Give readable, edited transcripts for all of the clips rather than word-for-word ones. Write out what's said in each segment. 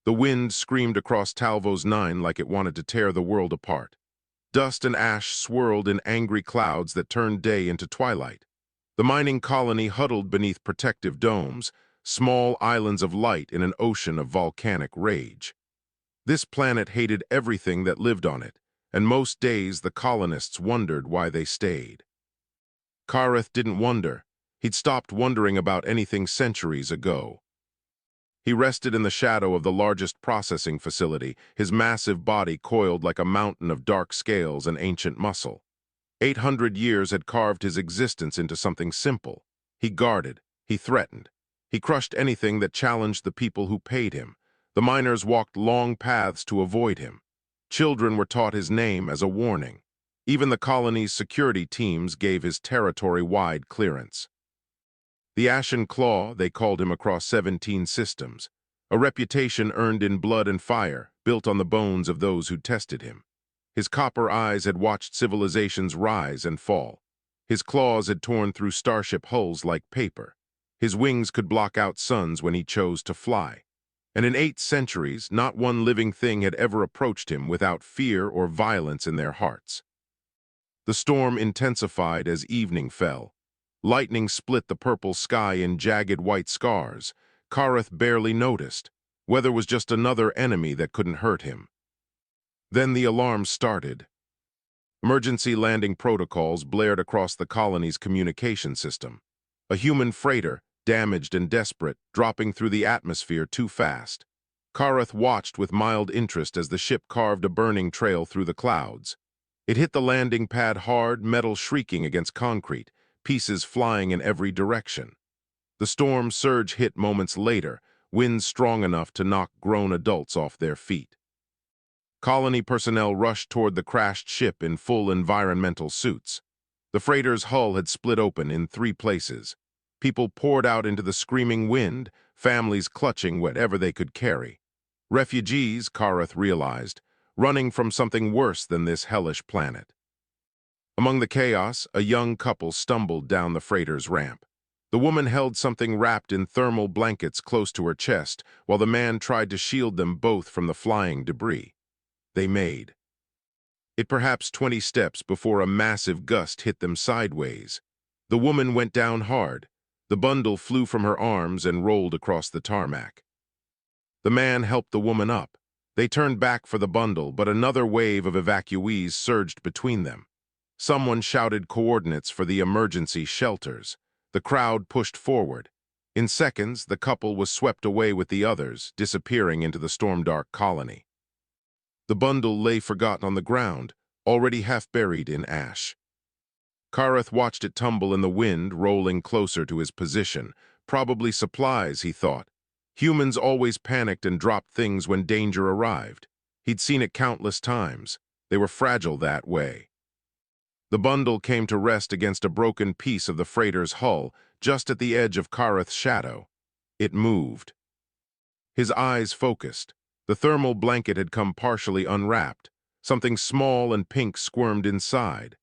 The wind screamed across Talvo's Nine like it wanted to tear the world apart. Dust and ash swirled in angry clouds that turned day into twilight. The mining colony huddled beneath protective domes, small islands of light in an ocean of volcanic rage. This planet hated everything that lived on it, and most days the colonists wondered why they stayed. Kareth didn't wonder. He'd stopped wondering about anything centuries ago. He rested in the shadow of the largest processing facility, his massive body coiled like a mountain of dark scales and ancient muscle. 800 years had carved his existence into something simple. He guarded, he threatened. He crushed anything that challenged the people who paid him. The miners walked long paths to avoid him. Children were taught his name as a warning. Even the colony's security teams gave his territory wide clearance. The Ashen Claw, they called him across 17 systems, a reputation earned in blood and fire, built on the bones of those who tested him. His copper eyes had watched civilizations rise and fall. His claws had torn through starship hulls like paper. His wings could block out suns when he chose to fly. And in 8 centuries, not one living thing had ever approached him without fear or violence in their hearts. The storm intensified as evening fell. Lightning split the purple sky in jagged white scars. Kareth barely noticed. Weather was just another enemy that couldn't hurt him. Then the alarms started. Emergency landing protocols blared across the colony's communication system. A human freighter, damaged and desperate, dropping through the atmosphere too fast. Kareth watched with mild interest as the ship carved a burning trail through the clouds. It hit the landing pad hard, metal shrieking against concrete, pieces flying in every direction. The storm surge hit moments later, winds strong enough to knock grown adults off their feet. Colony personnel rushed toward the crashed ship in full environmental suits. The freighter's hull had split open in 3 places. People poured out into the screaming wind, families clutching whatever they could carry. Refugees, Kareth realized, running from something worse than this hellish planet. Among the chaos, a young couple stumbled down the freighter's ramp. The woman held something wrapped in thermal blankets close to her chest, while the man tried to shield them both from the flying debris. They made it perhaps 20 steps before a massive gust hit them sideways. The woman went down hard. The bundle flew from her arms and rolled across the tarmac. The man helped the woman up. They turned back for the bundle, but another wave of evacuees surged between them. Someone shouted coordinates for the emergency shelters. The crowd pushed forward. In seconds, the couple was swept away with the others, disappearing into the storm-dark colony. The bundle lay forgotten on the ground, already half buried in ash. Kareth watched it tumble in the wind, rolling closer to his position. Probably supplies, he thought. Humans always panicked and dropped things when danger arrived. He'd seen it countless times. They were fragile that way. The bundle came to rest against a broken piece of the freighter's hull, just at the edge of Kareth's shadow. It moved. His eyes focused. The thermal blanket had come partially unwrapped. Something small and pink squirmed inside.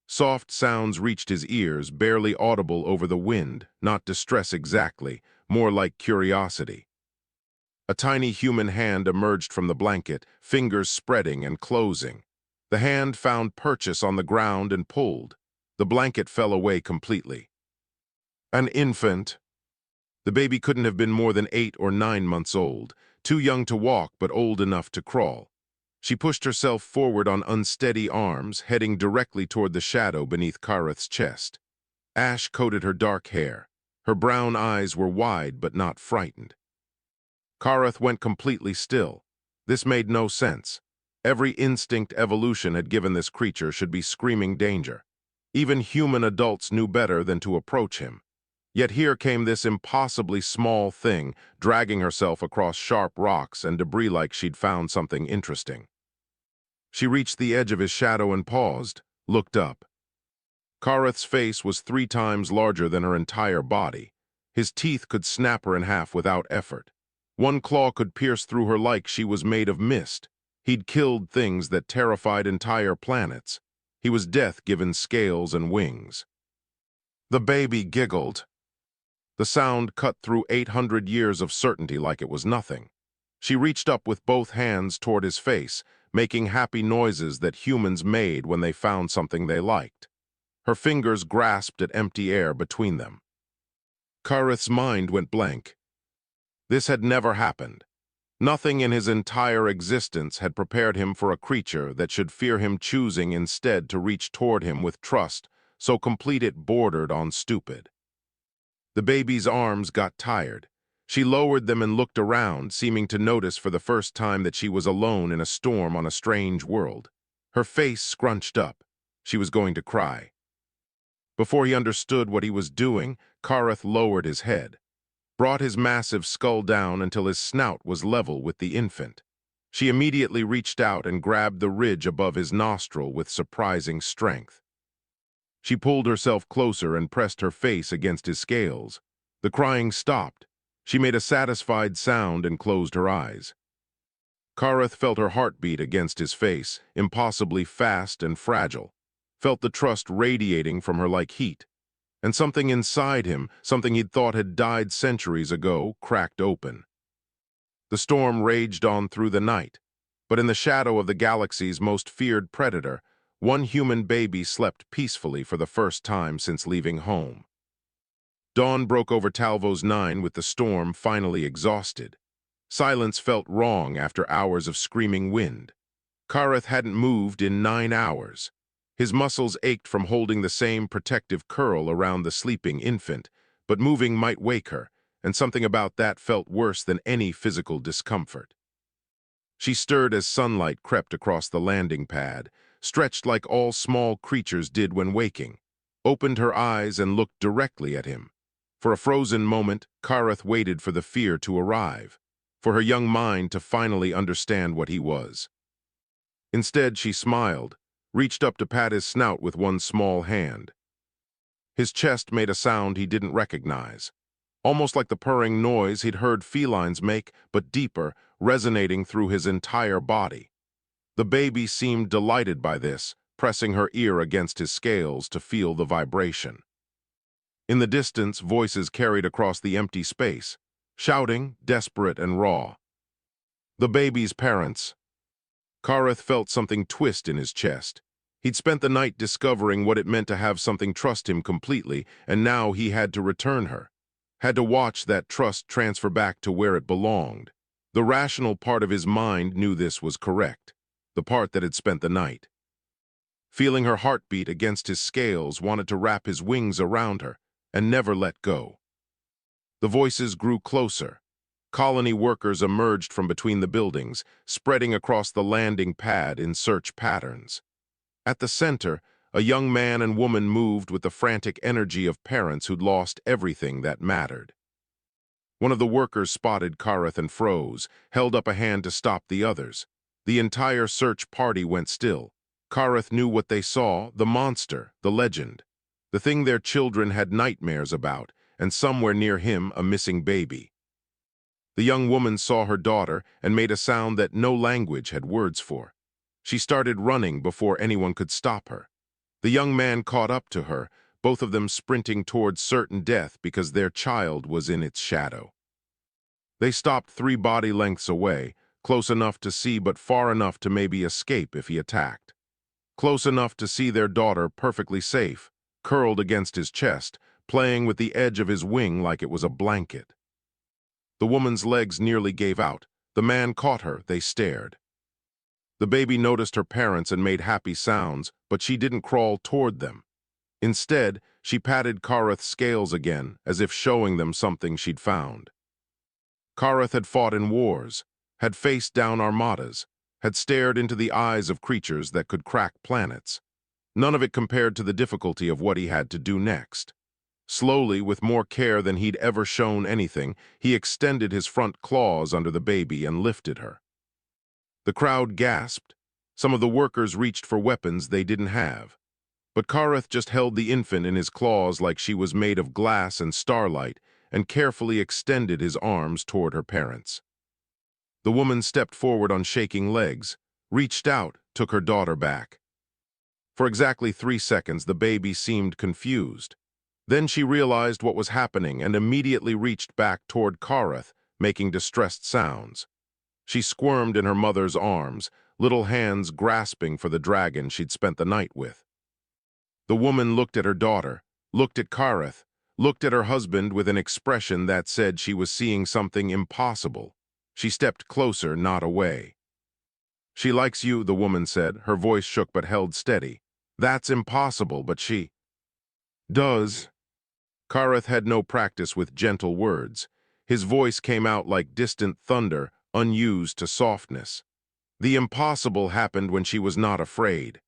Soft sounds reached his ears, barely audible over the wind, not distress exactly, more like curiosity. A tiny human hand emerged from the blanket, fingers spreading and closing. The hand found purchase on the ground and pulled. The blanket fell away completely. An infant. The baby couldn't have been more than 8 or 9 months old, too young to walk but old enough to crawl. She pushed herself forward on unsteady arms, heading directly toward the shadow beneath Kareth's chest. Ash coated her dark hair. Her brown eyes were wide but not frightened. Kareth went completely still. This made no sense. Every instinct evolution had given this creature should be screaming danger. Even human adults knew better than to approach him. Yet here came this impossibly small thing, dragging herself across sharp rocks and debris like she'd found something interesting. She reached the edge of his shadow and paused, looked up. Kareth's face was 3 times larger than her entire body. His teeth could snap her in half without effort. One claw could pierce through her like she was made of mist. He'd killed things that terrified entire planets. He was death given scales and wings. The baby giggled. The sound cut through 800 years of certainty like it was nothing. She reached up with both hands toward his face, making happy noises that humans made when they found something they liked. Her fingers grasped at empty air between them. Kareth's mind went blank. This had never happened. Nothing in his entire existence had prepared him for a creature that should fear him, choosing instead to reach toward him with trust, so complete it bordered on stupid. The baby's arms got tired. She lowered them and looked around, seeming to notice for the first time that she was alone in a storm on a strange world. Her face scrunched up. She was going to cry. Before he understood what he was doing, Kareth lowered his head, brought his massive skull down until his snout was level with the infant. She immediately reached out and grabbed the ridge above his nostril with surprising strength. She pulled herself closer and pressed her face against his scales. The crying stopped. She made a satisfied sound and closed her eyes. Kareth felt her heartbeat against his face, impossibly fast and fragile, felt the trust radiating from her like heat. And something inside him, something he'd thought had died centuries ago, cracked open. The storm raged on through the night, but in the shadow of the galaxy's most feared predator, one human baby slept peacefully for the first time since leaving home. Dawn broke over Talvos 9 with the storm finally exhausted. Silence felt wrong after hours of screaming wind. Kareth hadn't moved in 9 hours. His muscles ached from holding the same protective curl around the sleeping infant, but moving might wake her, and something about that felt worse than any physical discomfort. She stirred as sunlight crept across the landing pad, stretched like all small creatures did when waking, opened her eyes and looked directly at him. For a frozen moment, Kareth waited for the fear to arrive, for her young mind to finally understand what he was. Instead, she smiled, reached up to pat his snout with one small hand. His chest made a sound he didn't recognize, almost like the purring noise he'd heard felines make, but deeper, resonating through his entire body. The baby seemed delighted by this, pressing her ear against his scales to feel the vibration. In the distance, voices carried across the empty space, shouting, desperate and raw. The baby's parents. Kareth felt something twist in his chest. He'd spent the night discovering what it meant to have something trust him completely, and now he had to return her. Had to watch that trust transfer back to where it belonged. The rational part of his mind knew this was correct, the part that had spent the night. Feeling her heartbeat against his scales, wanted to wrap his wings around her and never let go. The voices grew closer. Colony workers emerged from between the buildings, spreading across the landing pad in search patterns. At the center, a young man and woman moved with the frantic energy of parents who'd lost everything that mattered. One of the workers spotted Kareth and froze, held up a hand to stop the others. The entire search party went still. Kareth knew what they saw, the monster, the legend, the thing their children had nightmares about, and somewhere near him a missing baby. The young woman saw her daughter and made a sound that no language had words for. She started running before anyone could stop her. The young man caught up to her, both of them sprinting towards certain death because their child was in its shadow. They stopped 3 body lengths away, close enough to see but far enough to maybe escape if he attacked. Close enough to see their daughter perfectly safe, curled against his chest, playing with the edge of his wing like it was a blanket. The woman's legs nearly gave out. The man caught her, they stared. The baby noticed her parents and made happy sounds, but she didn't crawl toward them. Instead, she patted Kareth's scales again, as if showing them something she'd found. Kareth had fought in wars, had faced down armadas, had stared into the eyes of creatures that could crack planets. None of it compared to the difficulty of what he had to do next. Slowly, with more care than he'd ever shown anything, he extended his front claws under the baby and lifted her. The crowd gasped. Some of the workers reached for weapons they didn't have. But Kareth just held the infant in his claws like she was made of glass and starlight and carefully extended his arms toward her parents. The woman stepped forward on shaking legs, reached out, took her daughter back. For exactly 3 seconds, the baby seemed confused. Then she realized what was happening and immediately reached back toward Kareth, making distressed sounds. She squirmed in her mother's arms, little hands grasping for the dragon she'd spent the night with. The woman looked at her daughter, looked at Kareth, looked at her husband with an expression that said she was seeing something impossible. She stepped closer, not away. "She likes you," the woman said. Her voice shook but held steady. "That's impossible, but she does." Kareth had no practice with gentle words. His voice came out like distant thunder, unused to softness. The impossible happened when she was not afraid.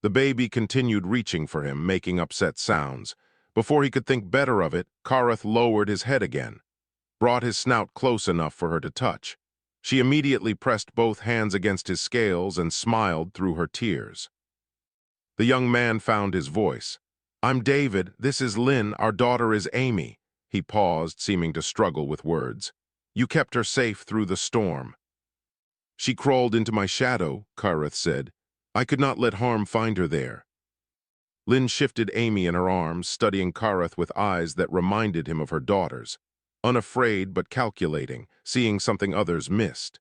The baby continued reaching for him, making upset sounds. Before he could think better of it, Kareth lowered his head again, brought his snout close enough for her to touch. She immediately pressed both hands against his scales and smiled through her tears. The young man found his voice. "I'm David, this is Lynn, our daughter is Amy." He paused, seeming to struggle with words. "You kept her safe through the storm." "She crawled into my shadow," Kareth said. "I could not let harm find her there." Lynn shifted Amy in her arms, studying Kareth with eyes that reminded him of her daughter's. Unafraid but calculating, seeing something others missed.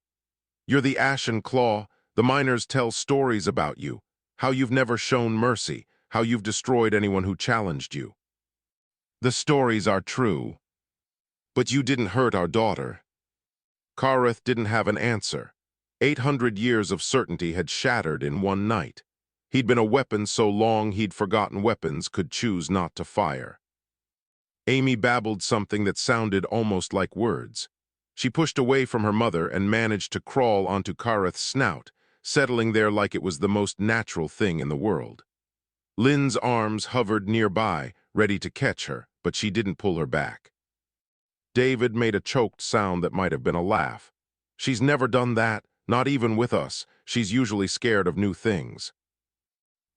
"You're the Ashen Claw. The miners tell stories about you. How you've never shown mercy, how you've destroyed anyone who challenged you. The stories are true. But you didn't hurt our daughter." Kareth didn't have an answer. 800 years of certainty had shattered in one night. He'd been a weapon so long he'd forgotten weapons could choose not to fire. Amy babbled something that sounded almost like words. She pushed away from her mother and managed to crawl onto Kareth's snout, settling there like it was the most natural thing in the world. Lynn's arms hovered nearby, ready to catch her, but she didn't pull her back. David made a choked sound that might have been a laugh. "She's never done that, not even with us. She's usually scared of new things."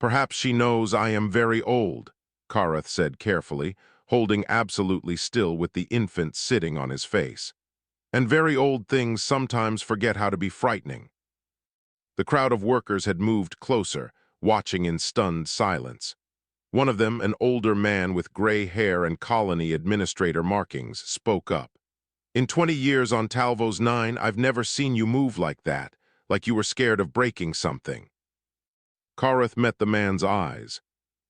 "Perhaps she knows I am very old," Kareth said carefully, holding absolutely still with the infant sitting on his face. "And very old things sometimes forget how to be frightening." The crowd of workers had moved closer, watching in stunned silence. One of them, an older man with gray hair and colony administrator markings, spoke up. "In 20 years on Talvos 9, I've never seen you move like that, like you were scared of breaking something." Kareth met the man's eyes.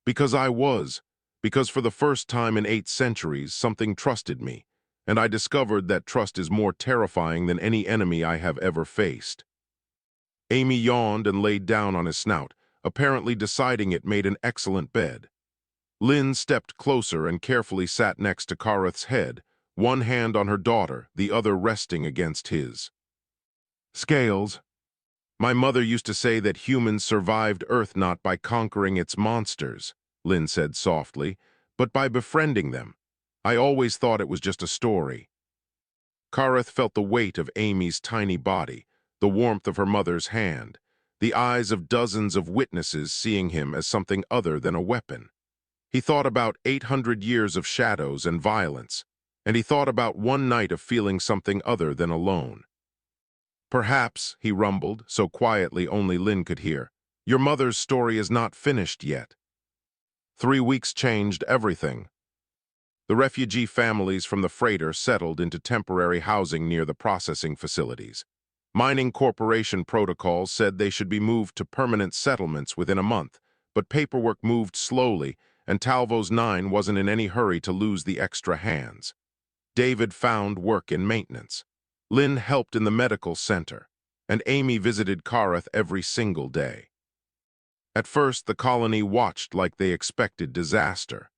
"Because I was. Because for the first time in 8 centuries, something trusted me, and I discovered that trust is more terrifying than any enemy I have ever faced." Amy yawned and laid down on his snout, apparently deciding it made an excellent bed. Lynn stepped closer and carefully sat next to Kareth's head, one hand on her daughter, the other resting against his. "Scales. My mother used to say that humans survived Earth not by conquering its monsters," Lynn said softly, "but by befriending them. I always thought it was just a story." Kareth felt the weight of Amy's tiny body, the warmth of her mother's hand, the eyes of dozens of witnesses seeing him as something other than a weapon. He thought about 800 years of shadows and violence, and he thought about one night of feeling something other than alone. "Perhaps," he rumbled, so quietly only Lynn could hear, "your mother's story is not finished yet." 3 weeks changed everything. The refugee families from the freighter settled into temporary housing near the processing facilities. Mining corporation protocols said they should be moved to permanent settlements within a month, but paperwork moved slowly, and Talvos 9 wasn't in any hurry to lose the extra hands. David found work in maintenance. Lynn helped in the medical center, and Amy visited Kareth every single day. At first, the colony watched like they expected disaster,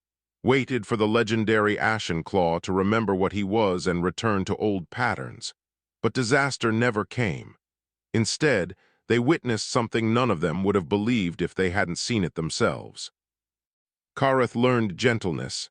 waited for the legendary Ashen Claw to remember what he was and return to old patterns. But disaster never came. Instead, they witnessed something none of them would have believed if they hadn't seen it themselves. Kareth learned gentleness.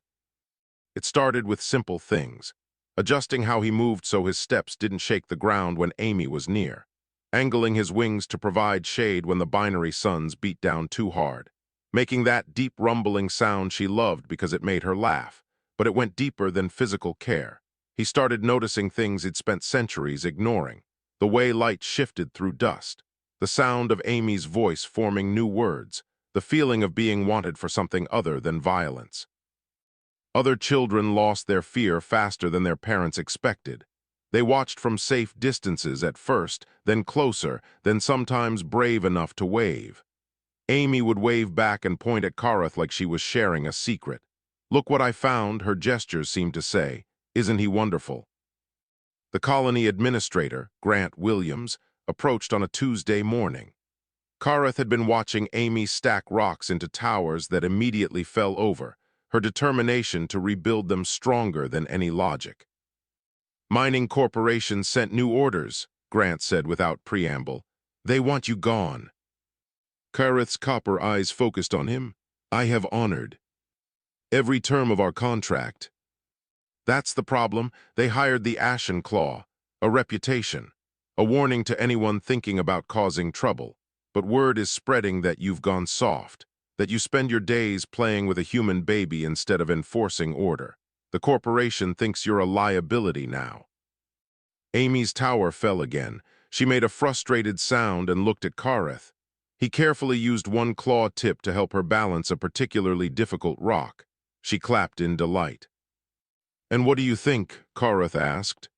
It started with simple things, adjusting how he moved so his steps didn't shake the ground when Amy was near, angling his wings to provide shade when the binary suns beat down too hard, making that deep rumbling sound she loved because it made her laugh, but it went deeper than physical care. He started noticing things he'd spent centuries ignoring, the way light shifted through dust, the sound of Amy's voice forming new words, the feeling of being wanted for something other than violence. Other children lost their fear faster than their parents expected. They watched from safe distances at first, then closer, then sometimes brave enough to wave. Amy would wave back and point at Kareth like she was sharing a secret. "Look what I found," her gestures seemed to say. "Isn't he wonderful?" The colony administrator, Grant Williams, approached on a Tuesday morning. Kareth had been watching Amy stack rocks into towers that immediately fell over, her determination to rebuild them stronger than any logic. "Mining corporations sent new orders," Grant said without preamble. "They want you gone." Kareth's copper eyes focused on him. "I have honored every term of our contract." "That's the problem. They hired the Ashen Claw, a reputation, a warning to anyone thinking about causing trouble. But word is spreading that you've gone soft, that you spend your days playing with a human baby instead of enforcing order. The corporation thinks you're a liability now." Amy's tower fell again. She made a frustrated sound and looked at Kareth. He carefully used one claw tip to help her balance a particularly difficult rock. She clapped in delight. "And what do you think?" Kareth asked.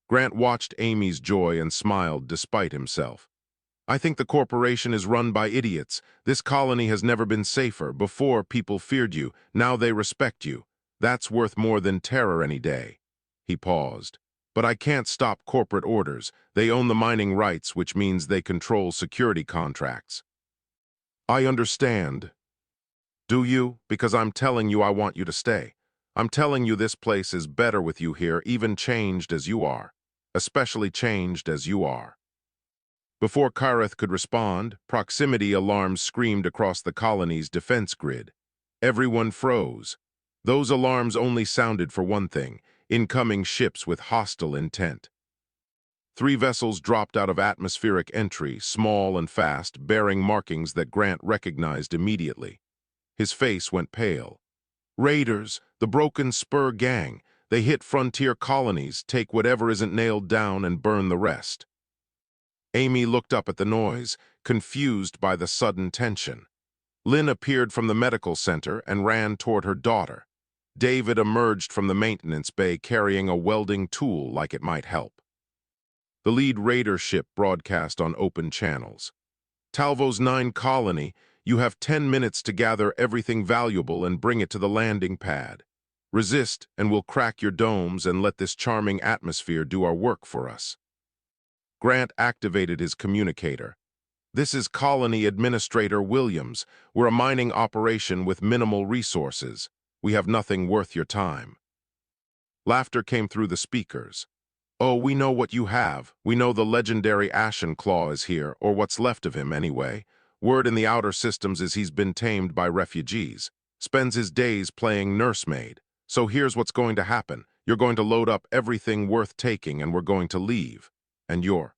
Grant watched Amy's joy and smiled despite himself. "I think the corporation is run by idiots. This colony has never been safer. Before, people feared you. Now they respect you. That's worth more than terror any day." He paused. "But I can't stop corporate orders. They own the mining rights, which means they control security contracts." "I understand." "Do you? Because I'm telling you I want you to stay. I'm telling you this place is better with you here, even changed as you are. Especially changed as you are." Before Kareth could respond, proximity alarms screamed across the colony's defense grid. Everyone froze. Those alarms only sounded for one thing: incoming ships with hostile intent. 3 vessels dropped out of atmospheric entry, small and fast, bearing markings that Grant recognized immediately. His face went pale. "Raiders, the Broken Spur Gang. They hit frontier colonies, take whatever isn't nailed down, and burn the rest." Amy looked up at the noise, confused by the sudden tension. Lynn appeared from the medical center and ran toward her daughter. David emerged from the maintenance bay carrying a welding tool like it might help. The lead raider ship broadcast on open channels. "Talvos 9 colony, you have 10 minutes to gather everything valuable and bring it to the landing pad. Resist and we'll crack your domes and let this charming atmosphere do our work for us." Grant activated his communicator. "This is Colony Administrator Williams. We're a mining operation with minimal resources. We have nothing worth your time." Laughter came through the speakers. "Oh, we know what you have. We know the legendary Ashen Claw is here, or what's left of him anyway. Word in the outer systems is he's been tamed by refugees. Spends his days playing nursemaid. So here's what's going to happen. You're going to load up everything worth taking and we're going to leave. And your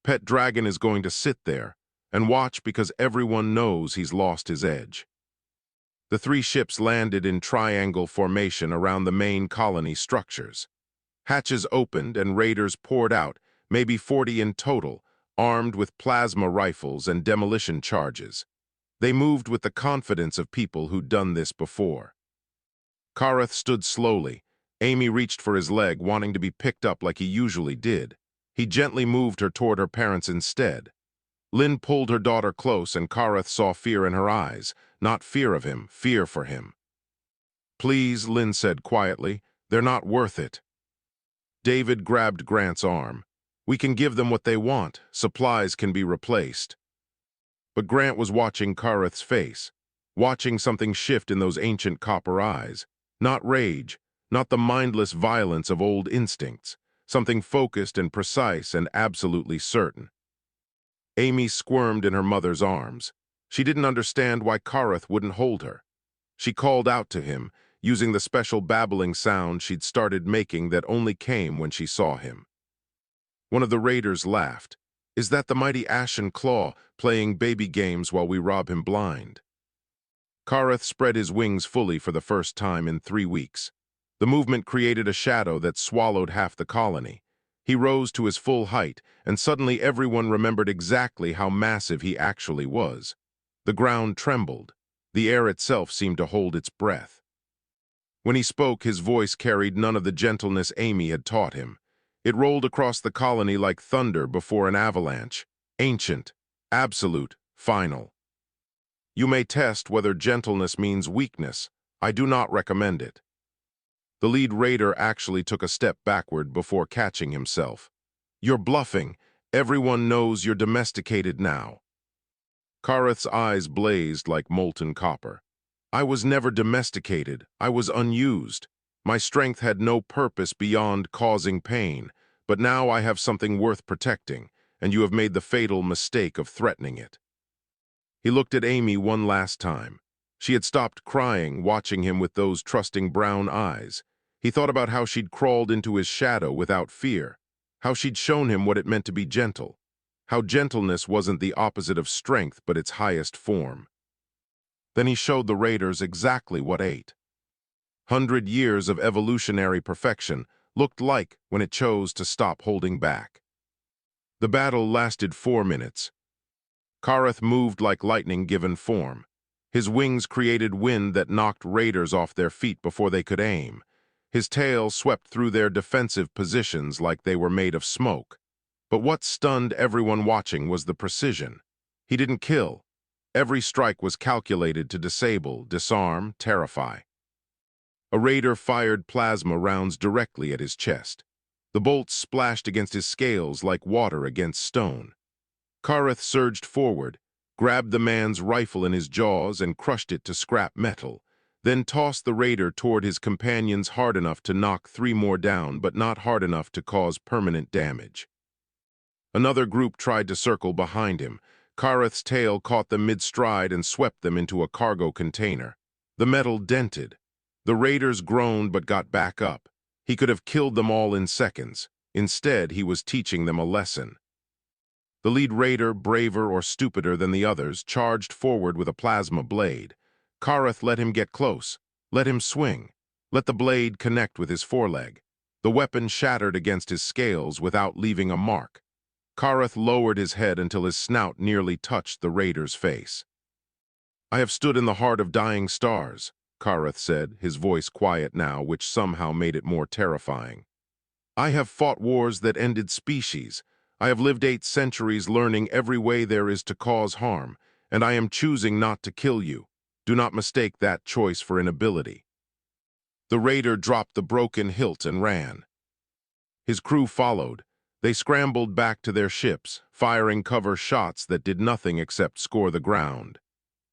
pet dragon is going to sit there and watch because everyone knows he's lost his edge." The 3 ships landed in triangle formation around the main colony structures. Hatches opened and raiders poured out, maybe 40 in total, armed with plasma rifles and demolition charges. They moved with the confidence of people who'd done this before. Kareth stood slowly. Amy reached for his leg, wanting to be picked up like he usually did. He gently moved her toward her parents instead. Lynn pulled her daughter close, and Kareth saw fear in her eyes. Not fear of him, fear for him. "Please," Lynn said quietly, "they're not worth it." David grabbed Grant's arm. "We can give them what they want. Supplies can be replaced." But Grant was watching Kareth's face, watching something shift in those ancient copper eyes. Not rage, not the mindless violence of old instincts. Something focused and precise and absolutely certain. Amy squirmed in her mother's arms. She didn't understand why Kareth wouldn't hold her. She called out to him, using the special babbling sound she'd started making that only came when she saw him. One of the raiders laughed. "Is that the mighty Ashen Claw playing baby games while we rob him blind?" Kareth spread his wings fully for the first time in 3 weeks. The movement created a shadow that swallowed half the colony. He rose to his full height, and suddenly everyone remembered exactly how massive he actually was. The ground trembled. The air itself seemed to hold its breath. When he spoke, his voice carried none of the gentleness Amy had taught him. It rolled across the colony like thunder before an avalanche. Ancient, absolute, final. You may test whether gentleness means weakness. I do not recommend it. The lead raider actually took a step backward before catching himself. You're bluffing. Everyone knows you're domesticated now. Kareth's eyes blazed like molten copper. I was never domesticated. I was unused. My strength had no purpose beyond causing pain, but now I have something worth protecting, and you have made the fatal mistake of threatening it. He looked at Amy one last time. She had stopped crying, watching him with those trusting brown eyes. He thought about how she'd crawled into his shadow without fear, how she'd shown him what it meant to be gentle, how gentleness wasn't the opposite of strength but its highest form. Then he showed the raiders exactly what 800 years of evolutionary perfection looked like when it chose to stop holding back. The battle lasted 4 minutes. Kareth moved like lightning given form. His wings created wind that knocked raiders off their feet before they could aim. His tail swept through their defensive positions like they were made of smoke. But what stunned everyone watching was the precision. He didn't kill. Every strike was calculated to disable, disarm, terrify. A raider fired plasma rounds directly at his chest. The bolts splashed against his scales like water against stone. Kareth surged forward, grabbed the man's rifle in his jaws and crushed it to scrap metal, then tossed the raider toward his companions hard enough to knock 3 more down, but not hard enough to cause permanent damage. Another group tried to circle behind him. Kareth's tail caught them mid-stride and swept them into a cargo container. The metal dented. The raiders groaned but got back up. He could have killed them all in seconds. Instead, he was teaching them a lesson. The lead raider, braver or stupider than the others, charged forward with a plasma blade. Kareth let him get close, let him swing, let the blade connect with his foreleg. The weapon shattered against his scales without leaving a mark. Kareth lowered his head until his snout nearly touched the raider's face. I have stood in the heart of dying stars, Kareth said, his voice quiet now, which somehow made it more terrifying. I have fought wars that ended species. I have lived 8 centuries learning every way there is to cause harm, and I am choosing not to kill you. Do not mistake that choice for inability. The raider dropped the broken hilt and ran. His crew followed. They scrambled back to their ships, firing cover shots that did nothing except score the ground.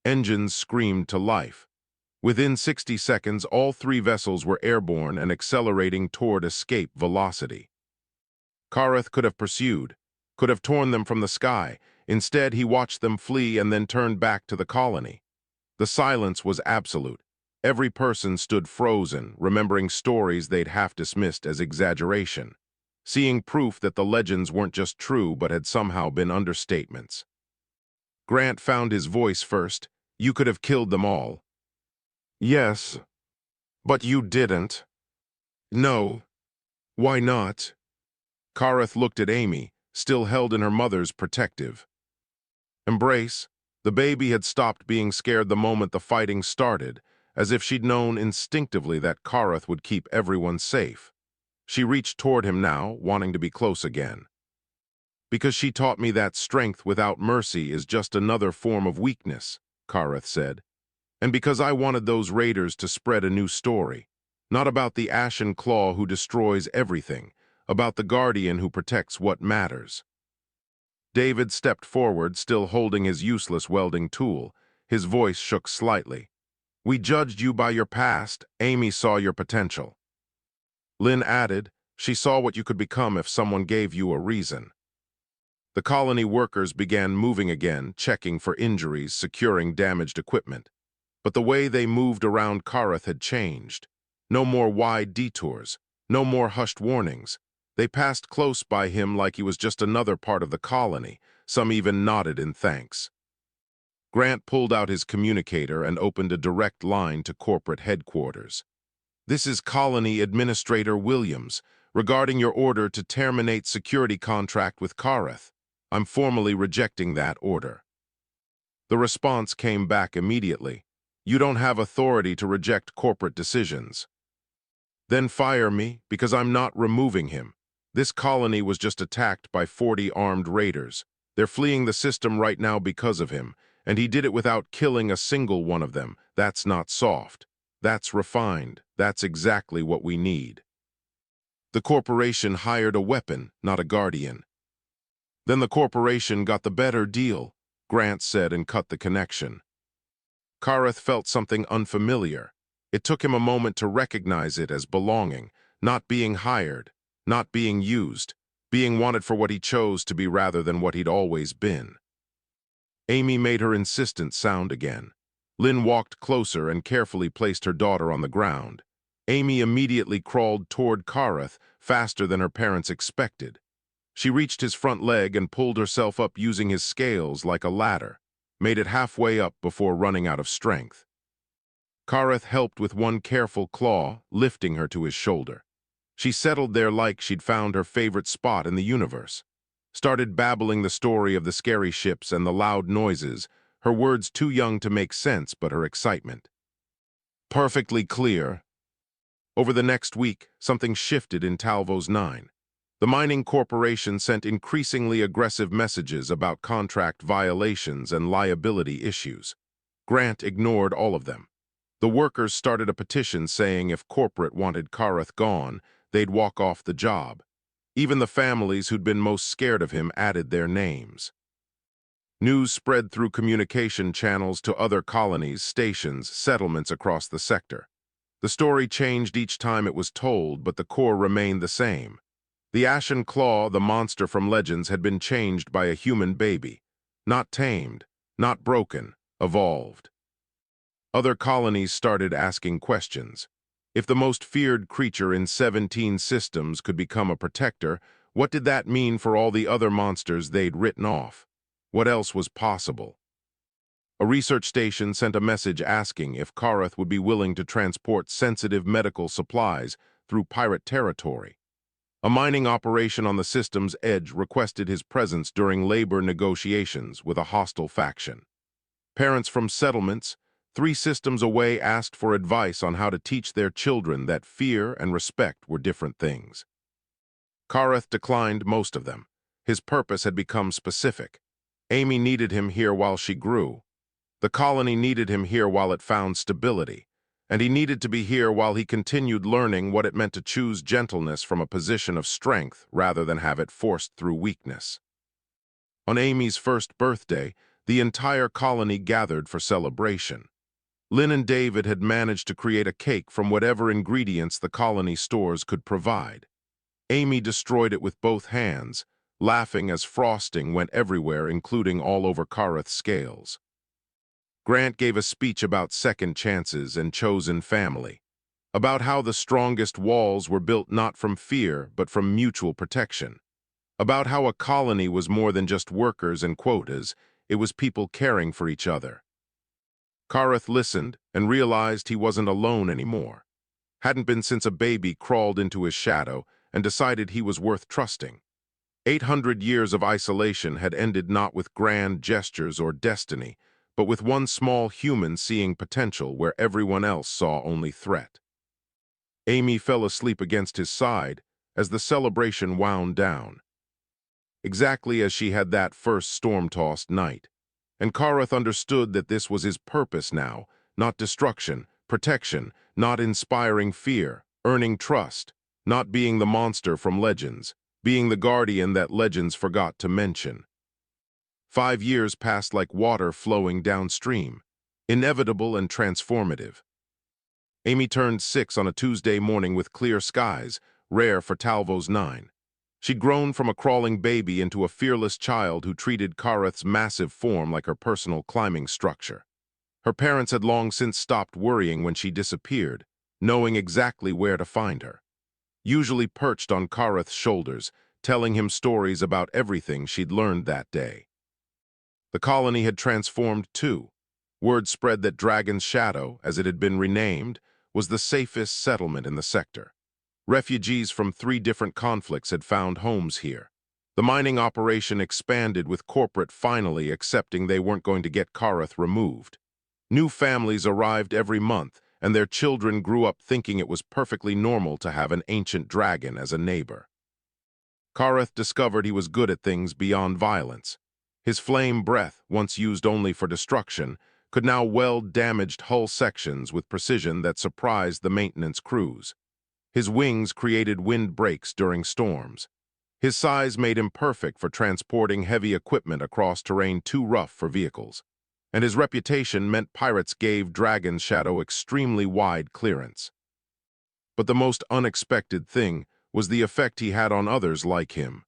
Engines screamed to life. Within 60 seconds, all 3 vessels were airborne and accelerating toward escape velocity. Kareth could have pursued, could have torn them from the sky. Instead, he watched them flee and then turned back to the colony. The silence was absolute. Every person stood frozen, remembering stories they'd half dismissed as exaggeration, seeing proof that the legends weren't just true but had somehow been understatements. Grant found his voice first. You could have killed them all. Yes, but you didn't. No. Why not? Kareth looked at Amy, still held in her mother's protective embrace. The baby had stopped being scared the moment the fighting started, as if she'd known instinctively that Kareth would keep everyone safe. She reached toward him now, wanting to be close again. Because she taught me that strength without mercy is just another form of weakness, Kareth said. And because I wanted those raiders to spread a new story, not about the ashen claw who destroys everything, about the guardian who protects what matters. David stepped forward, still holding his useless welding tool. His voice shook slightly. We judged you by your past. Amy saw your potential. Lynn added, she saw what you could become if someone gave you a reason. The colony workers began moving again, checking for injuries, securing damaged equipment. But the way they moved around Kareth had changed. No more wide detours, no more hushed warnings. They passed close by him like he was just another part of the colony. Some even nodded in thanks. Grant pulled out his communicator and opened a direct line to corporate headquarters. This is Colony Administrator Williams, regarding your order to terminate security contract with Kareth. I'm formally rejecting that order. The response came back immediately. You don't have authority to reject corporate decisions. Then fire me, because I'm not removing him. This colony was just attacked by 40 armed raiders. They're fleeing the system right now because of him, and he did it without killing a single one of them. That's not soft. That's refined. That's exactly what we need. The corporation hired a weapon, not a guardian. Then the corporation got the better deal, Grant said and cut the connection. Kareth felt something unfamiliar. It took him a moment to recognize it as belonging, not being hired, not being used, being wanted for what he chose to be rather than what he'd always been. Amy made her insistent sound again. Lynn walked closer and carefully placed her daughter on the ground. Amy immediately crawled toward Kareth faster than her parents expected. She reached his front leg and pulled herself up using his scales like a ladder, made it halfway up before running out of strength. Kareth helped with one careful claw, lifting her to his shoulder. She settled there like she'd found her favorite spot in the universe. Started babbling the story of the scary ships and the loud noises, her words too young to make sense but her excitement. Perfectly clear. Over the next week, something shifted in Talvos 9. The mining corporation sent increasingly aggressive messages about contract violations and liability issues. Grant ignored all of them. The workers started a petition saying if corporate wanted Kareth gone, they'd walk off the job. Even the families who'd been most scared of him added their names. News spread through communication channels to other colonies, stations, settlements across the sector. The story changed each time it was told, but the core remained the same. The Ashen Claw, the monster from Legends, had been changed by a human baby. Not tamed, not broken, evolved. Other colonies started asking questions. If the most feared creature in 17 systems could become a protector, what did that mean for all the other monsters they'd written off? What else was possible? A research station sent a message asking if Kareth would be willing to transport sensitive medical supplies through pirate territory. A mining operation on the system's edge requested his presence during labor negotiations with a hostile faction. Parents from settlements 3 systems away asked for advice on how to teach their children that fear and respect were different things. Kareth declined most of them. His purpose had become specific. Amy needed him here while she grew. The colony needed him here while it found stability. And he needed to be here while he continued learning what it meant to choose gentleness from a position of strength rather than have it forced through weakness. On Amy's first birthday, the entire colony gathered for celebration. Lynn and David had managed to create a cake from whatever ingredients the colony stores could provide. Amy destroyed it with both hands, laughing as frosting went everywhere, including all over Kareth's scales. Grant gave a speech about second chances and chosen family, about how the strongest walls were built not from fear but from mutual protection, about how a colony was more than just workers and quotas, it was people caring for each other. Kareth listened and realized he wasn't alone anymore. Hadn't been since a baby crawled into his shadow and decided he was worth trusting. 800 years of isolation had ended not with grand gestures or destiny, but with one small human seeing potential where everyone else saw only threat. Amy fell asleep against his side as the celebration wound down, exactly as she had that first storm-tossed night. And Kareth understood that this was his purpose now, not destruction, protection, not inspiring fear, earning trust, not being the monster from Legends, being the guardian that Legends forgot to mention. 5 years passed like water flowing downstream, inevitable and transformative. Amy turned 6 on a Tuesday morning with clear skies, rare for Talvos 9. She'd grown from a crawling baby into a fearless child who treated Kareth's massive form like her personal climbing structure. Her parents had long since stopped worrying when she disappeared, knowing exactly where to find her. Usually perched on Kareth's shoulders, telling him stories about everything she'd learned that day. The colony had transformed too. Word spread that Dragon's Shadow, as it had been renamed, was the safest settlement in the sector. Refugees from 3 different conflicts had found homes here. The mining operation expanded with corporate finally accepting they weren't going to get Kareth removed. New families arrived every month, and their children grew up thinking it was perfectly normal to have an ancient dragon as a neighbor. Kareth discovered he was good at things beyond violence. His flame breath, once used only for destruction, could now weld damaged hull sections with precision that surprised the maintenance crews. His wings created wind breaks during storms. His size made him perfect for transporting heavy equipment across terrain too rough for vehicles. And his reputation meant pirates gave Dragon's Shadow extremely wide clearance. But the most unexpected thing was the effect he had on others like him.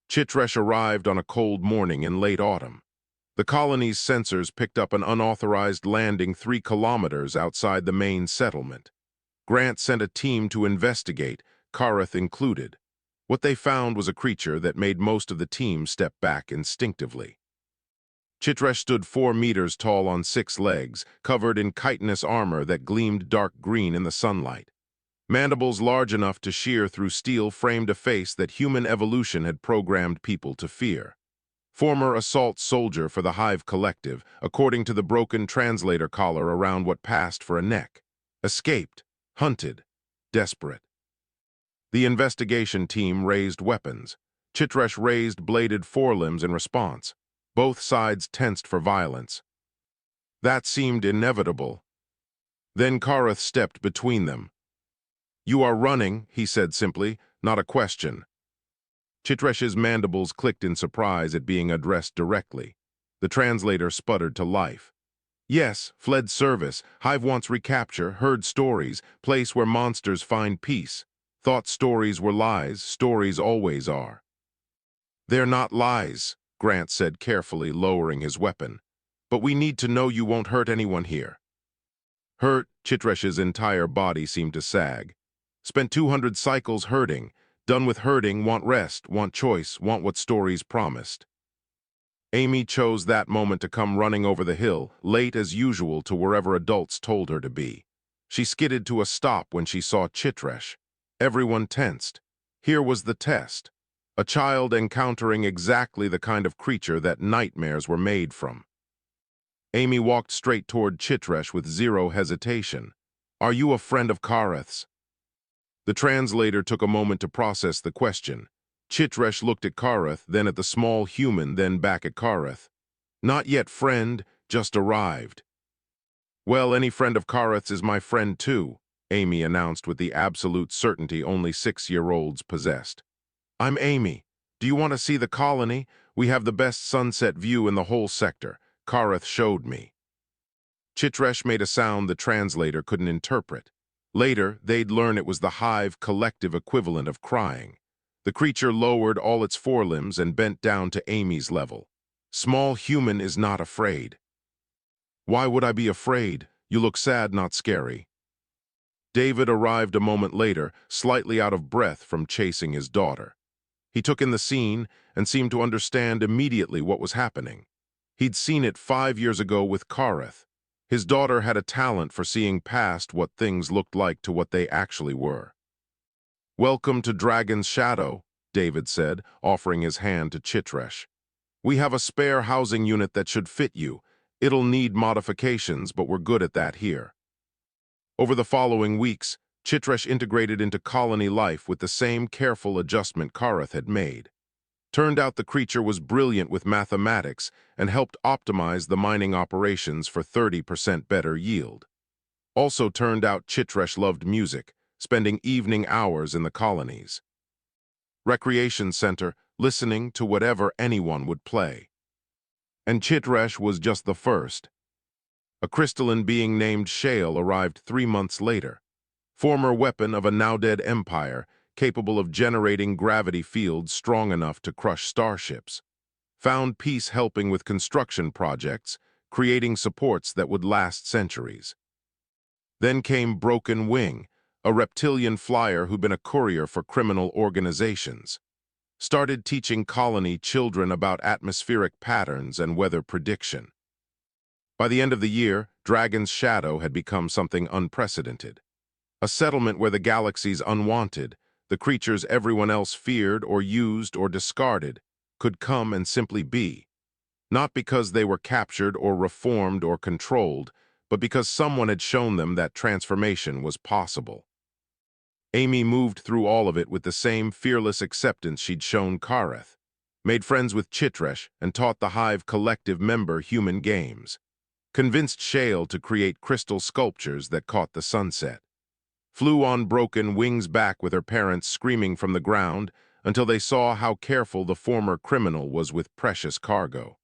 Chitresh arrived on a cold morning in late autumn. The colony's sensors picked up an unauthorized landing 3 kilometers outside the main settlement. Grant sent a team to investigate, Kareth included. What they found was a creature that made most of the team step back instinctively. Chitresh stood 4 meters tall on 6 legs, covered in chitinous armor that gleamed dark green in the sunlight. Mandibles large enough to shear through steel framed a face that human evolution had programmed people to fear. Former assault soldier for the Hive Collective, according to the broken translator collar around what passed for a neck. Escaped, hunted, desperate. The investigation team raised weapons. Chitresh raised bladed forelimbs in response. Both sides tensed for violence. That seemed inevitable. Then Kareth stepped between them. "You are running," he said simply, not a question. Chitresh's mandibles clicked in surprise at being addressed directly. The translator sputtered to life. "Yes, fled service, Hive wants recapture, heard stories, place where monsters find peace. Thought stories were lies, stories always are." "They're not lies," Grant said carefully, lowering his weapon. "But we need to know you won't hurt anyone here." "Hurt?" Chitresh's entire body seemed to sag. "Spent 200 cycles hurting. Done with hurting, want rest, want choice, want what stories promised." Amy chose that moment to come running over the hill, late as usual to wherever adults told her to be. She skidded to a stop when she saw Chitresh. Everyone tensed. Here was the test. A child encountering exactly the kind of creature that nightmares were made from. Amy walked straight toward Chitresh with zero hesitation. "Are you a friend of Kareth's?" The translator took a moment to process the question. Chitresh looked at Kareth, then at the small human, then back at Kareth. "Not yet friend, just arrived." "Well, any friend of Kareth's is my friend too," Amy announced with the absolute certainty only 6-year-olds possessed. "I'm Amy. Do you want to see the colony? We have the best sunset view in the whole sector. Kareth showed me." Chitresh made a sound the translator couldn't interpret. Later, they'd learn it was the Hive collective equivalent of crying. The creature lowered all its forelimbs and bent down to Amy's level. "Small human is not afraid." "Why would I be afraid? You look sad, not scary." David arrived a moment later, slightly out of breath from chasing his daughter. He took in the scene and seemed to understand immediately what was happening. He'd seen it 5 years ago with Kareth. His daughter had a talent for seeing past what things looked like to what they actually were. "Welcome to Dragon's Shadow," David said, offering his hand to Chitresh. "We have a spare housing unit that should fit you. It'll need modifications, but we're good at that here." Over the following weeks, Chitresh integrated into colony life with the same careful adjustment Kareth had made. Turned out the creature was brilliant with mathematics and helped optimize the mining operations for 30% better yield. Also turned out Chitresh loved music, spending evening hours in the colonies. Recreation center, listening to whatever anyone would play. And Chitresh was just the first. A crystalline being named Shale arrived 3 months later. Former weapon of a now-dead empire, capable of generating gravity fields strong enough to crush starships. Found peace helping with construction projects, creating supports that would last centuries. Then came Broken Wing, a reptilian flyer who'd been a courier for criminal organizations. Started teaching colony children about atmospheric patterns and weather prediction. By the end of the year, Dragon's Shadow had become something unprecedented. A settlement where the galaxy's unwanted, the creatures everyone else feared or used or discarded, could come and simply be. Not because they were captured or reformed or controlled, but because someone had shown them that transformation was possible. Amy moved through all of it with the same fearless acceptance she'd shown Kareth, made friends with Chitresh, and taught the Hive collective member human games, convinced Shale to create crystal sculptures that caught the sunset, flew on broken wings back with her parents screaming from the ground until they saw how careful the former criminal was with precious cargo.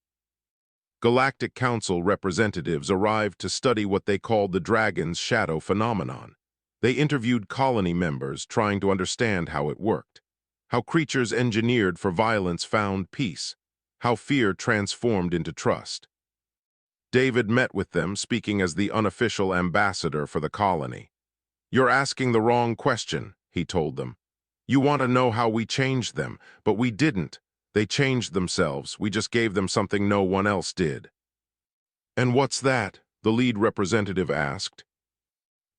Galactic Council representatives arrived to study what they called the Dragon's Shadow phenomenon. They interviewed colony members trying to understand how it worked, how creatures engineered for violence found peace, how fear transformed into trust. David met with them, speaking as the unofficial ambassador for the colony. "You're asking the wrong question," he told them. "You want to know how we changed them, but we didn't. They changed themselves. We just gave them something no one else did." "And what's that?" the lead representative asked.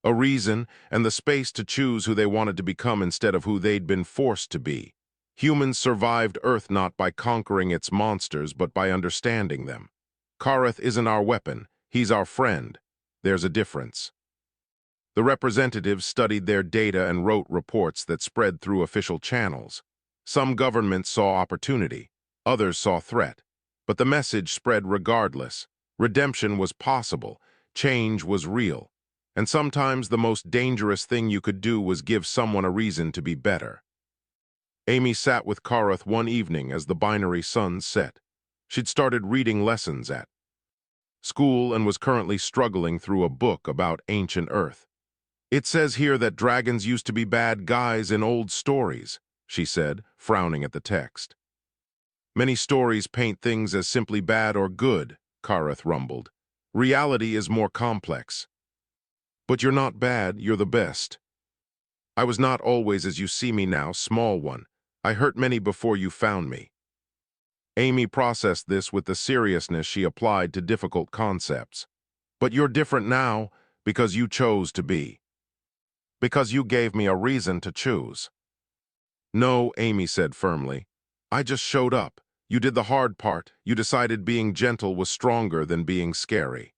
"A reason and the space to choose who they wanted to become instead of who they'd been forced to be. Humans survived Earth not by conquering its monsters, but by understanding them. Kareth isn't our weapon. He's our friend. There's a difference." The representatives studied their data and wrote reports that spread through official channels. Some governments saw opportunity, others saw threat, but the message spread regardless. Redemption was possible, change was real, and sometimes the most dangerous thing you could do was give someone a reason to be better. Amy sat with Kareth one evening as the binary sun set. She'd started reading lessons at school and was currently struggling through a book about ancient Earth. "It says here that dragons used to be bad guys in old stories," she said, frowning at the text. "Many stories paint things as simply bad or good," Kareth rumbled. "Reality is more complex. But you're not bad, you're the best. I was not always as you see me now, small one. I hurt many before you found me." Amy processed this with the seriousness she applied to difficult concepts. "But you're different now because you chose to be. Because you gave me a reason to choose." "No," Amy said firmly. "I just showed up. You did the hard part. You decided being gentle was stronger than being scary."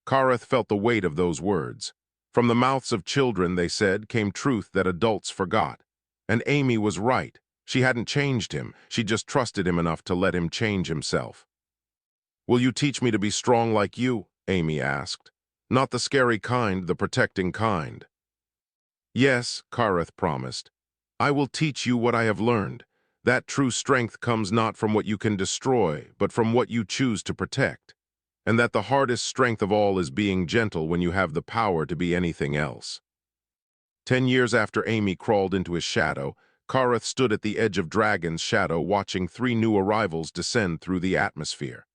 Kareth felt the weight of those words. From the mouths of children, they said, came truth that adults forgot. And Amy was right. She hadn't changed him. She just trusted him enough to let him change himself. "Will you teach me to be strong like you?" Amy asked. "Not the scary kind, the protecting kind." "Yes," Kareth promised. "I will teach you what I have learned. That true strength comes not from what you can destroy, but from what you choose to protect. And that the hardest strength of all is being gentle when you have the power to be anything else." 10 years after Amy crawled into his shadow, Kareth stood at the edge of Dragon's Shadow watching 3 new arrivals descend through the atmosphere.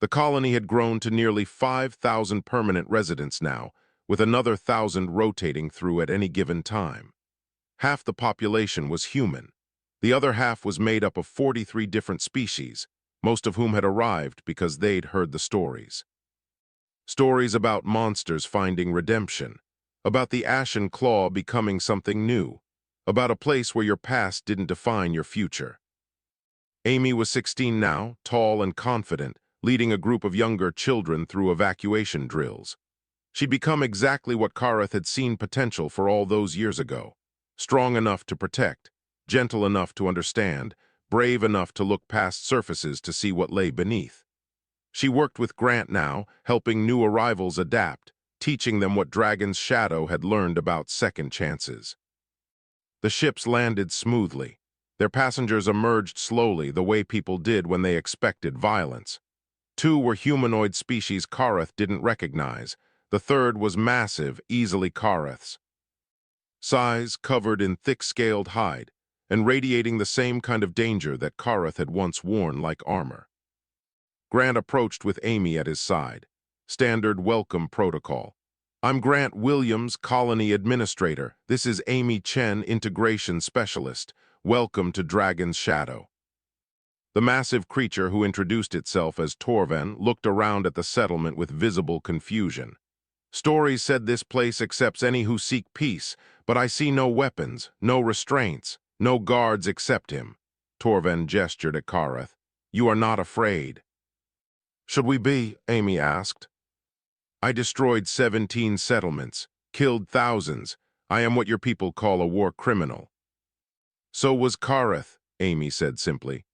The colony had grown to nearly 5,000 permanent residents now, with another 1,000 rotating through at any given time. Half the population was human. The other half was made up of 43 different species, most of whom had arrived because they'd heard the stories. Stories about monsters finding redemption, about the Ashen Claw becoming something new, about a place where your past didn't define your future. Amy was 16 now, tall and confident, leading a group of younger children through evacuation drills. She'd become exactly what Kareth had seen potential for all those years ago. Strong enough to protect, gentle enough to understand, brave enough to look past surfaces to see what lay beneath. She worked with Grant now, helping new arrivals adapt, teaching them what Dragon's Shadow had learned about second chances. The ships landed smoothly. Their passengers emerged slowly, the way people did when they expected violence. 2 were humanoid species Kareth didn't recognize. The third was massive, easily Kareth's size, covered in thick-scaled hide, and radiating the same kind of danger that Kareth had once worn like armor. Grant approached with Amy at his side. Standard welcome protocol. "I'm Grant Williams, Colony Administrator. This is Amy Chen, Integration Specialist. Welcome to Dragon's Shadow." The massive creature, who introduced itself as Torven, looked around at the settlement with visible confusion. "Stories said this place accepts any who seek peace, but I see no weapons, no restraints, no guards except him." Torven gestured at Kareth. "You are not afraid." "Should we be?" Amy asked. "I destroyed 17 settlements, killed thousands. I am what your people call a war criminal. So was Kareth, Amy said simply.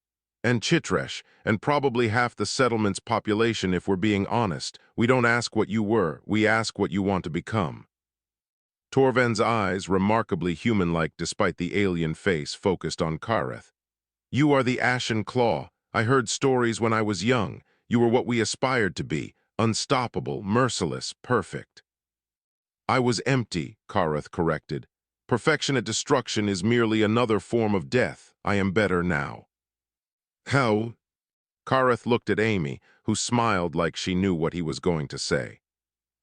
And Chitresh, and probably half the settlement's population if we're being honest. We don't ask what you were, we ask what you want to become. Torven's eyes, remarkably human-like despite the alien face, focused on Kareth. You are the Ashen Claw. I heard stories when I was young. You were what we aspired to be, unstoppable, merciless, perfect. I was empty, Kareth corrected. Perfection at destruction is merely another form of death. I am better now. How? Kareth looked at Amy, who smiled like she knew what he was going to say.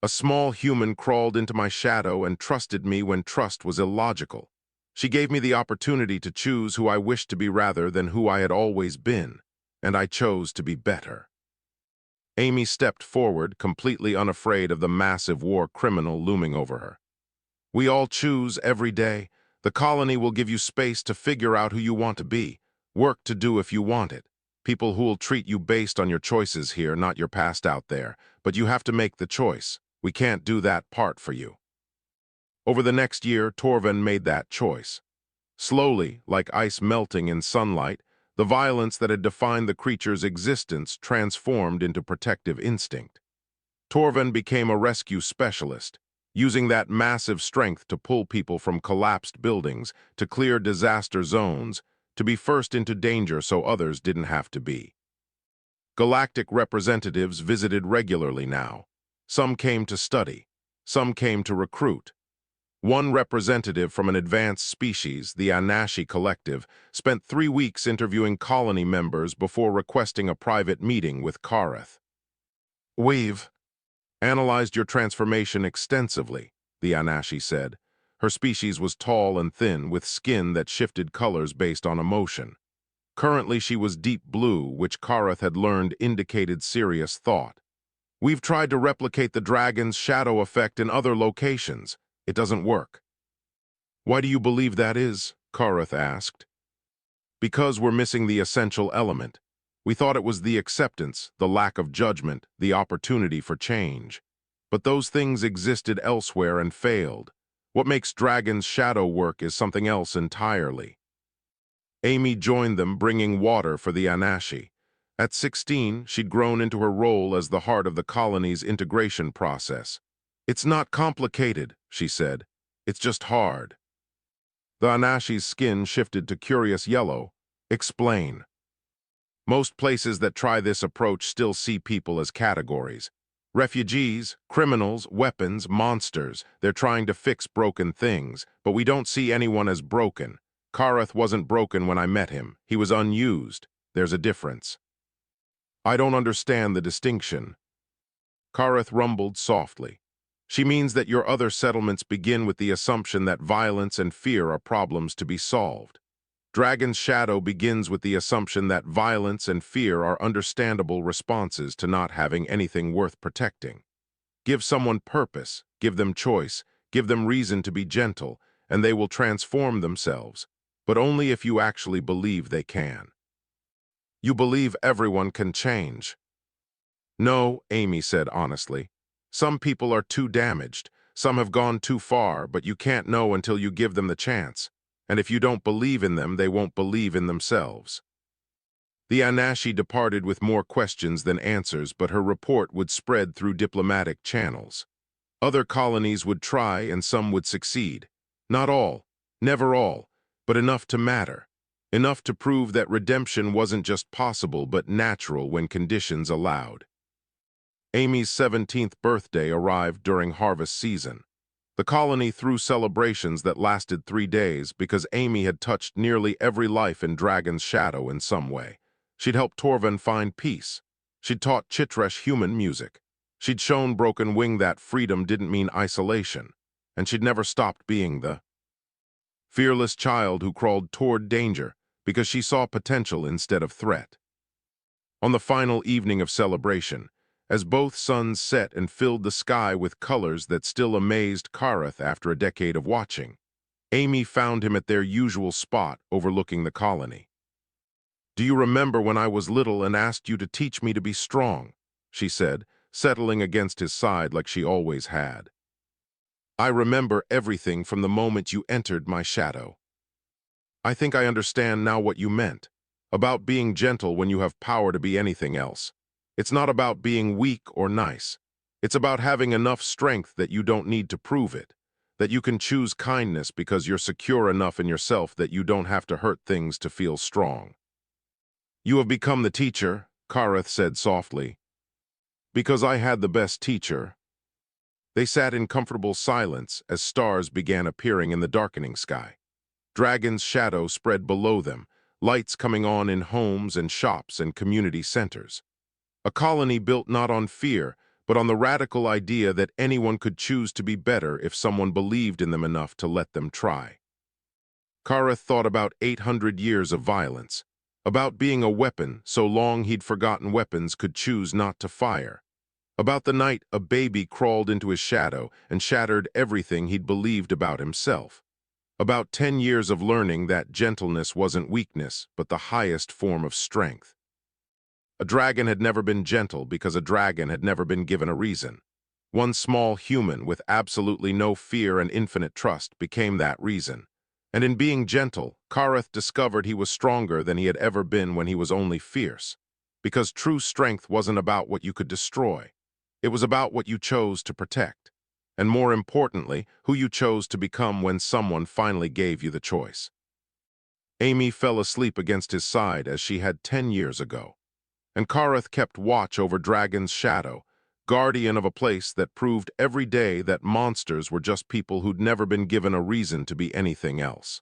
A small human crawled into my shadow and trusted me when trust was illogical. She gave me the opportunity to choose who I wished to be rather than who I had always been, and I chose to be better. Amy stepped forward, completely unafraid of the massive war criminal looming over her. We all choose every day. The colony will give you space to figure out who you want to be, work to do if you want it. People who will treat you based on your choices here, not your past out there, but you have to make the choice. We can't do that part for you. Over the next year, Torven made that choice. Slowly, like ice melting in sunlight, the violence that had defined the creature's existence transformed into protective instinct. Torven became a rescue specialist, using that massive strength to pull people from collapsed buildings, to clear disaster zones, to be first into danger so others didn't have to be. Galactic representatives visited regularly now. Some came to study, some came to recruit. One representative from an advanced species, the Anashi Collective, spent 3 weeks interviewing colony members before requesting a private meeting with Kareth. We've analyzed your transformation extensively, the Anashi said. Her species was tall and thin, with skin that shifted colors based on emotion. Currently, she was deep blue, which Kareth had learned indicated serious thought. We've tried to replicate the dragon's shadow effect in other locations. It doesn't work. Why do you believe that is? Kareth asked. Because we're missing the essential element. We thought it was the acceptance, the lack of judgment, the opportunity for change. But those things existed elsewhere and failed. What makes Dragon's shadow work is something else entirely. Amy joined them, bringing water for the Anashi. At 16, she'd grown into her role as the heart of the colony's integration process. It's not complicated, she said. It's just hard. The Anashi's skin shifted to curious yellow. Explain. Most places that try this approach still see people as categories. Refugees, criminals, weapons, monsters. They're trying to fix broken things, but we don't see anyone as broken. Kareth wasn't broken when I met him. He was unused. There's a difference. I don't understand the distinction. Kareth rumbled softly. She means that your other settlements begin with the assumption that violence and fear are problems to be solved. Dragon's Shadow begins with the assumption that violence and fear are understandable responses to not having anything worth protecting. Give someone purpose, give them choice, give them reason to be gentle, and they will transform themselves, but only if you actually believe they can. You believe everyone can change. No, Amy said honestly. Some people are too damaged. Some have gone too far, but you can't know until you give them the chance. And if you don't believe in them, they won't believe in themselves. The Anashi departed with more questions than answers, but her report would spread through diplomatic channels. Other colonies would try, and some would succeed. Not all, never all, but enough to matter. Enough to prove that redemption wasn't just possible, but natural when conditions allowed. Amy's 17th birthday arrived during harvest season. The colony threw celebrations that lasted 3 days because Amy had touched nearly every life in Dragon's Shadow in some way. She'd helped Torven find peace. She'd taught Chitresh human music. She'd shown Broken Wing that freedom didn't mean isolation. And she'd never stopped being the fearless child who crawled toward danger because she saw potential instead of threat. On the final evening of celebration, as both suns set and filled the sky with colors that still amazed Kareth after a decade of watching, Amy found him at their usual spot overlooking the colony. Do you remember when I was little and asked you to teach me to be strong? She said, settling against his side like she always had. I remember everything from the moment you entered my shadow. I think I understand now what you meant, about being gentle when you have power to be anything else. It's not about being weak or nice. It's about having enough strength that you don't need to prove it, that you can choose kindness because you're secure enough in yourself that you don't have to hurt things to feel strong. You have become the teacher, Kareth said softly. Because I had the best teacher. They sat in comfortable silence as stars began appearing in the darkening sky. Dragon's shadow spread below them, lights coming on in homes and shops and community centers. A colony built not on fear, but on the radical idea that anyone could choose to be better if someone believed in them enough to let them try. Kareth thought about 800 years of violence, about being a weapon so long he'd forgotten weapons could choose not to fire, about the night a baby crawled into his shadow and shattered everything he'd believed about himself, about 10 years of learning that gentleness wasn't weakness, but the highest form of strength. A dragon had never been gentle because a dragon had never been given a reason. One small human with absolutely no fear and infinite trust became that reason. And in being gentle, Kareth discovered he was stronger than he had ever been when he was only fierce. Because true strength wasn't about what you could destroy. It was about what you chose to protect. And more importantly, who you chose to become when someone finally gave you the choice. Amy fell asleep against his side as she had 10 years ago. And Kareth kept watch over Dragon's shadow, guardian of a place that proved every day that monsters were just people who'd never been given a reason to be anything else.